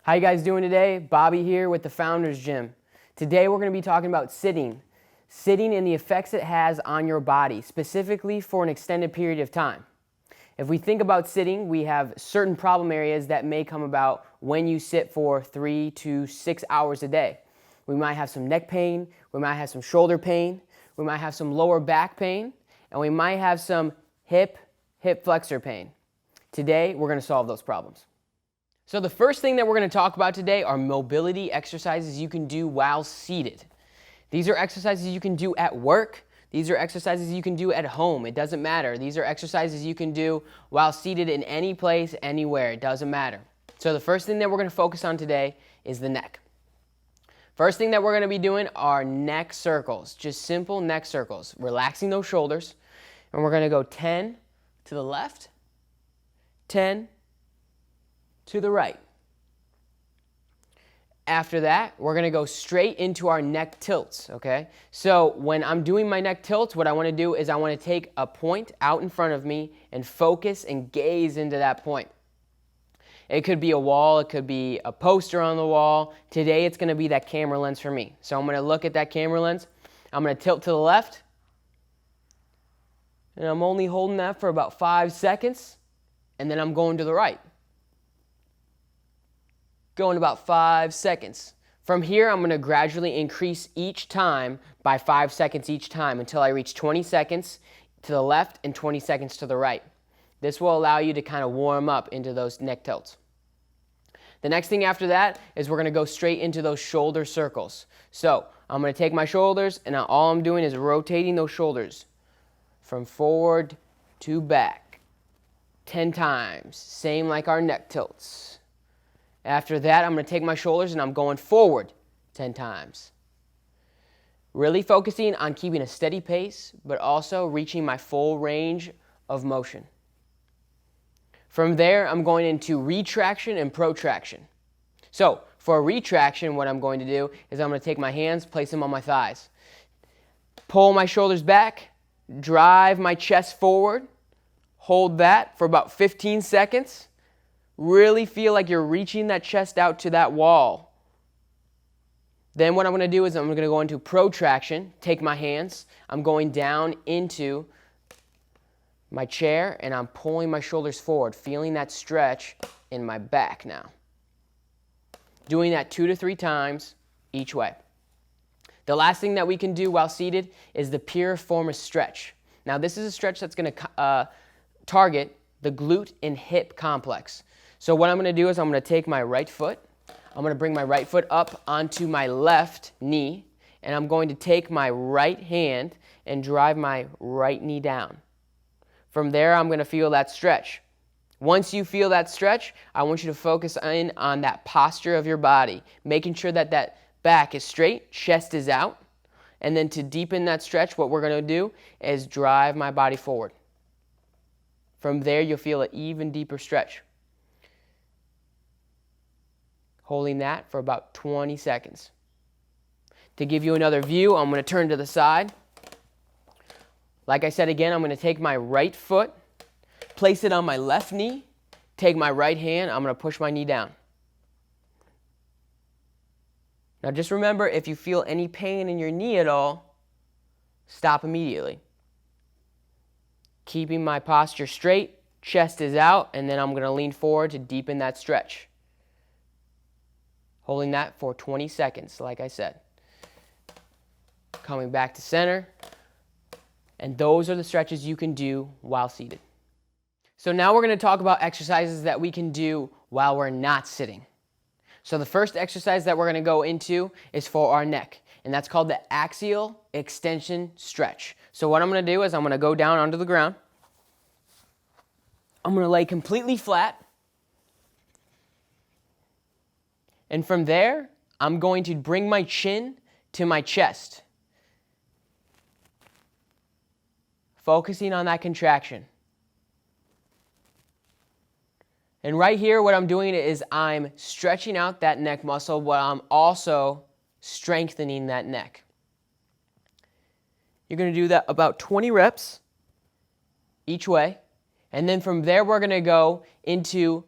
How you guys doing today? Bobby here with the Founders Gym. Today we're going to be talking about sitting. Sitting and the effects it has on your body, specifically for an extended period of time. If we think about sitting, we have certain problem areas that may come about when you sit for 3 to 6 hours a day. We might have some neck pain, we might have some shoulder pain, we might have some lower back pain, and we might have some hip flexor pain. Today, we're going to solve those problems. So the first thing that we're going to talk about today are mobility exercises you can do while seated. These are exercises you can do at work. These are exercises you can do at home. It doesn't matter. These are exercises you can do while seated in any place, anywhere. It doesn't matter. So the first thing that we're going to focus on today is the neck. First thing that we're going to be doing are neck circles, just simple neck circles, relaxing those shoulders. And we're going to go 10 to the left, 10 to the right. After that, we're going to go straight into our neck tilts, okay? So when I'm doing my neck tilts, what I want to do is I want to take a point out in front of me and focus and gaze into that point. It could be a wall, it could be a poster on the wall. Today it's going to be that camera lens for me. So I'm going to look at that camera lens. I'm going to tilt to the left. And I'm only holding that for about 5 seconds. And then I'm going to the right. Going about 5 seconds. From here, I'm going to gradually increase each time by 5 seconds each time until I reach 20 seconds to the left and 20 seconds to the right. This will allow you to kind of warm up into those neck tilts. The next thing after that is we're going to go straight into those shoulder circles. So I'm going to take my shoulders and now all I'm doing is rotating those shoulders from forward to back 10 times. Same like our neck tilts. After that, I'm going to take my shoulders and I'm going forward 10 times. Really focusing on keeping a steady pace, but also reaching my full range of motion. From there, I'm going into retraction and protraction. So, for a retraction, what I'm going to do is I'm going to take my hands, place them on my thighs. Pull my shoulders back, drive my chest forward, hold that for about 15 seconds. Really feel like you're reaching that chest out to that wall. Then what I'm going to do is I'm going to go into protraction, take my hands, I'm going down into my chair and I'm pulling my shoulders forward, feeling that stretch in my back now. Doing that 2 to 3 times each way. The last thing that we can do while seated is the piriformis stretch. Now this is a stretch that's going to target the glute and hip complex. So what I'm going to do is I'm going to take my right foot, I'm going to bring my right foot up onto my left knee, and I'm going to take my right hand and drive my right knee down. From there, I'm going to feel that stretch. Once you feel that stretch, I want you to focus in on that posture of your body, making sure that that back is straight, chest is out, and then to deepen that stretch, what we're going to do is drive my body forward. From there, you'll feel an even deeper stretch. Holding that for about 20 seconds. To give you another view, I'm going to turn to the side. Like I said again, I'm going to take my right foot, place it on my left knee, take my right hand, I'm going to push my knee down. Now just remember, if you feel any pain in your knee at all, stop immediately. Keeping my posture straight, chest is out, and then I'm going to lean forward to deepen that stretch. Holding that for 20 seconds, like I said. Coming back to center. And those are the stretches you can do while seated. So now we're going to talk about exercises that we can do while we're not sitting. So the first exercise that we're going to go into is for our neck. And that's called the axial extension stretch. So what I'm going to do is I'm going to go down onto the ground. I'm going to lay completely flat. And from there, I'm going to bring my chin to my chest. Focusing on that contraction. And right here, what I'm doing is I'm stretching out that neck muscle, but I'm also strengthening that neck. You're going to do that about 20 reps each way. And then from there, we're going to go into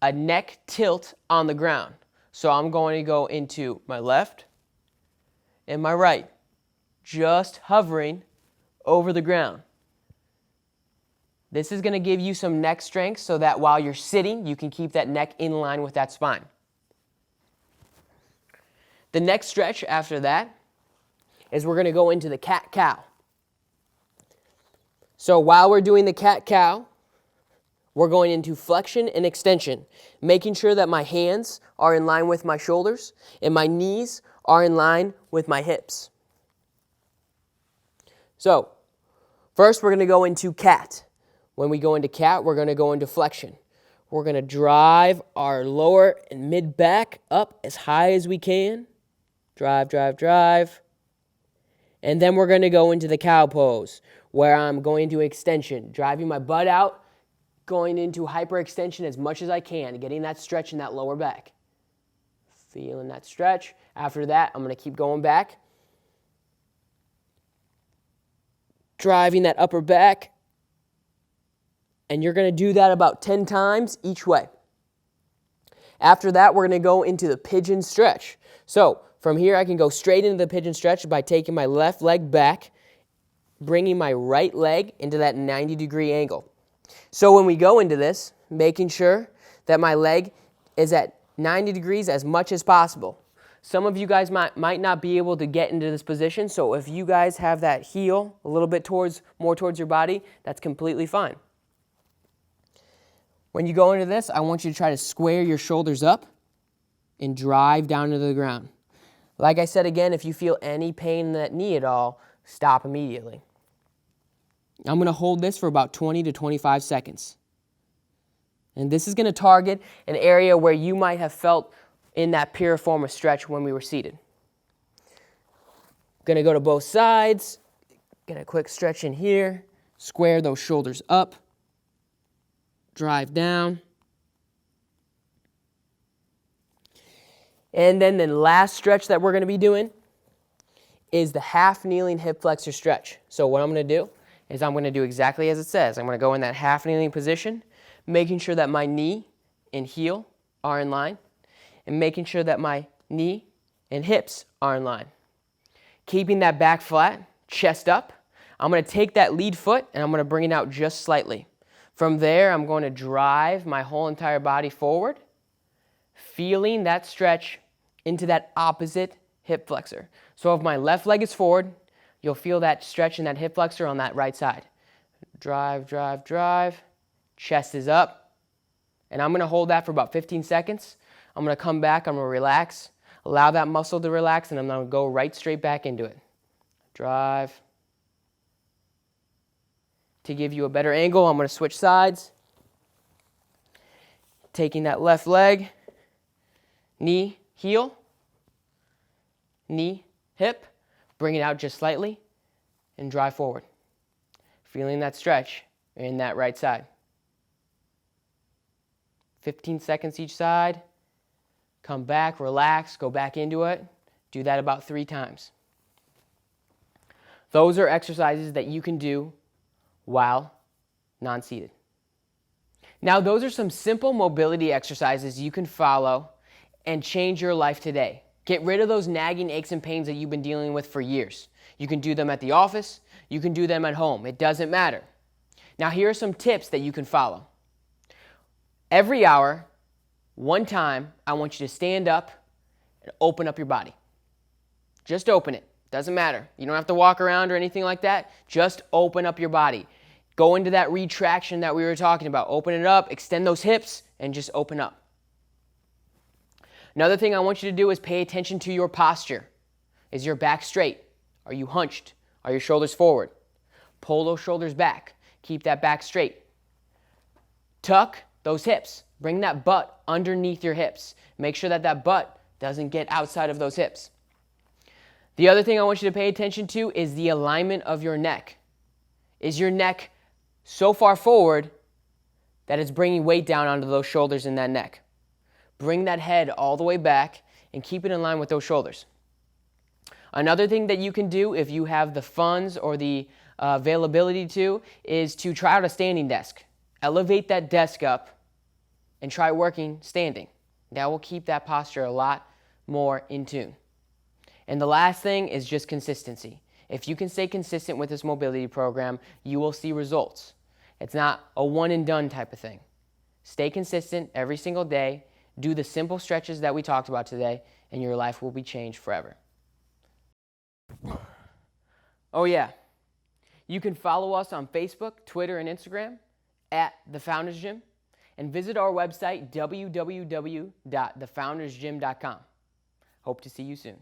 a neck tilt on the ground. So I'm going to go into my left and my right, just hovering over the ground. This is going to give you some neck strength so that while you're sitting, you can keep that neck in line with that spine. The next stretch after that is we're going to go into the cat-cow. So while we're doing the cat-cow, we're going into flexion and extension, making sure that my hands are in line with my shoulders and my knees are in line with my hips. So first we're going to go into cat. When we go into cat, we're going to go into flexion. We're going to drive our lower and mid back up as high as we can. Drive, drive, drive. And then we're going to go into the cow pose, where I'm going to extension, driving my butt out, going into hyperextension as much as I can, getting that stretch in that lower back. Feeling that stretch. After that, I'm going to keep going back. Driving that upper back. And you're going to do that about 10 times each way. After that, we're going to go into the pigeon stretch. So from here, I can go straight into the pigeon stretch by taking my left leg back, bringing my right leg into that 90-degree angle. So when we go into this, making sure that my leg is at 90 degrees as much as possible. Some of you guys might not be able to get into this position, so if you guys have that heel a little bit more towards your body, that's completely fine. When you go into this, I want you to try to square your shoulders up and drive down to the ground. Like I said again, if you feel any pain in that knee at all, stop immediately. I'm going to hold this for about 20 to 25 seconds. And this is going to target an area where you might have felt in that piriformis stretch when we were seated. Going to go to both sides. Get a quick stretch in here. Square those shoulders up. Drive down. And then the last stretch that we're going to be doing is the half kneeling hip flexor stretch. So what I'm going to do is I'm going to do exactly as it says. I'm going to go in that half kneeling position, making sure that my knee and heel are in line, and making sure that my knee and hips are in line. Keeping that back flat, chest up. I'm going to take that lead foot and I'm going to bring it out just slightly. From there, I'm going to drive my whole entire body forward, feeling that stretch into that opposite hip flexor. So if my left leg is forward, you'll feel that stretch in that hip flexor on that right side. Drive, drive, drive. Chest is up. And I'm going to hold that for about 15 seconds. I'm going to come back. I'm going to relax. Allow that muscle to relax, and I'm going to go right straight back into it. Drive. To give you a better angle, I'm going to switch sides. Taking that left leg, knee, heel, knee, hip, bring it out just slightly, and drive forward. Feeling that stretch in that right side. 15 seconds each side. Come back, relax, go back into it. Do that about 3 times. Those are exercises that you can do while non-seated. Now, those are some simple mobility exercises you can follow and change your life today. Get rid of those nagging aches and pains that you've been dealing with for years. You can do them at the office. You can do them at home. It doesn't matter. Now, here are some tips that you can follow. Every hour, one time, I want you to stand up and open up your body. Just open it. Doesn't matter. You don't have to walk around or anything like that. Just open up your body. Go into that retraction that we were talking about. Open it up, extend those hips, and just open up. Another thing I want you to do is pay attention to your posture. Is your back straight? Are you hunched? Are your shoulders forward? Pull those shoulders back. Keep that back straight. Tuck those hips. Bring that butt underneath your hips. Make sure that that butt doesn't get outside of those hips. The other thing I want you to pay attention to is the alignment of your neck. Is your neck so far forward that it's bringing weight down onto those shoulders and that neck? Bring that head all the way back and keep it in line with those shoulders. Another thing that you can do if you have the funds or the availability to is to try out a standing desk. Elevate that desk up and try working standing. That will keep that posture a lot more in tune. And the last thing is just consistency. If you can stay consistent with this mobility program, you will see results. It's not a one and done type of thing. Stay consistent every single day, do the simple stretches that we talked about today, and your life will be changed forever. Oh yeah, you can follow us on Facebook, Twitter, and Instagram at The Founders Gym, and visit our website, www.thefoundersgym.com. Hope to see you soon.